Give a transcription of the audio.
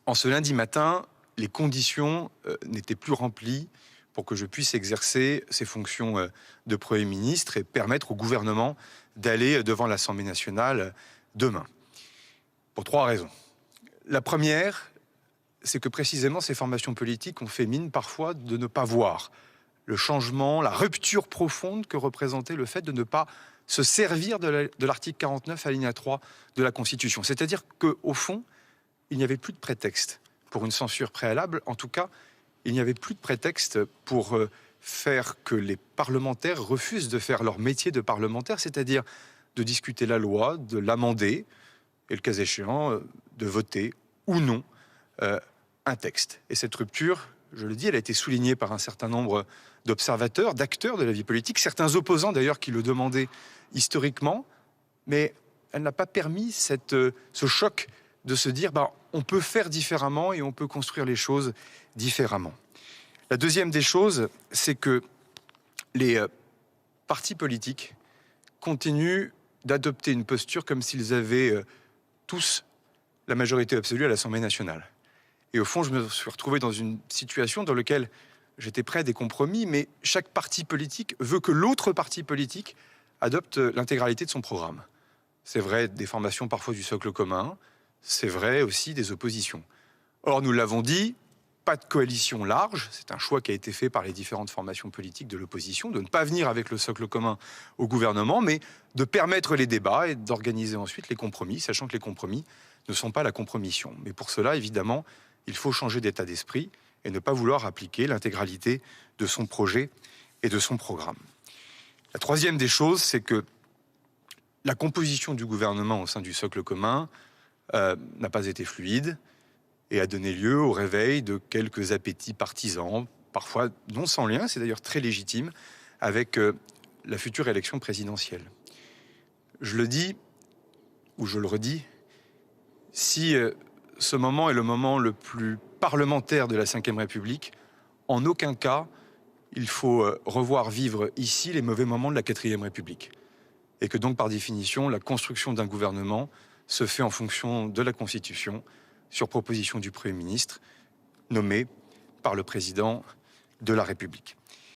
En ce lundi matin, les conditions n'étaient plus remplies pour que je puisse exercer ces fonctions de Premier ministre et permettre au gouvernement d'aller devant l'Assemblée nationale demain. Pour 3 raisons. La première, c'est que précisément ces formations politiques ont fait mine parfois de ne pas voir le changement, la rupture profonde que représentait le fait de ne pas se servir de l'article 49 alinéa 3 de la Constitution. C'est-à-dire qu'au fond, il n'y avait plus de prétexte pour une censure préalable. En tout cas, il n'y avait plus de prétexte pour faire que les parlementaires refusent de faire leur métier de parlementaire, c'est-à-dire de discuter la loi, de l'amender, et le cas échéant, de voter ou non un texte. Et cette rupture, je le dis, elle a été soulignée par un certain nombre d'observateurs, d'acteurs de la vie politique, certains opposants d'ailleurs qui le demandaient historiquement, mais elle n'a pas permis ce choc de se dire on peut faire différemment et on peut construire les choses différemment. La deuxième des choses, c'est que les partis politiques continuent d'adopter une posture comme s'ils avaient tous la majorité absolue à l'Assemblée nationale. Et au fond, je me suis retrouvé dans une situation dans laquelle j'étais prêt à des compromis, mais chaque parti politique veut que l'autre parti politique adopte l'intégralité de son programme. C'est vrai des formations parfois du socle commun, c'est vrai aussi des oppositions. Or, nous l'avons dit, pas de coalition large, c'est un choix qui a été fait par les différentes formations politiques de l'opposition, de ne pas venir avec le socle commun au gouvernement, mais de permettre les débats et d'organiser ensuite les compromis, sachant que les compromis ne sont pas la compromission. Mais pour cela, évidemment, il faut changer d'état d'esprit et ne pas vouloir appliquer l'intégralité de son projet et de son programme. La troisième des choses, c'est que la composition du gouvernement au sein du socle commun n'a pas été fluide et a donné lieu au réveil de quelques appétits partisans, parfois non sans lien, c'est d'ailleurs très légitime, avec la future élection présidentielle. Je le dis, ou je le redis, si ce moment est le moment le plus parlementaire de la Ve République, en aucun cas il faut revoir vivre ici les mauvais moments de la Quatrième République. Et que donc, par définition, la construction d'un gouvernement se fait en fonction de la Constitution, sur proposition du Premier ministre, nommé par le Président de la République.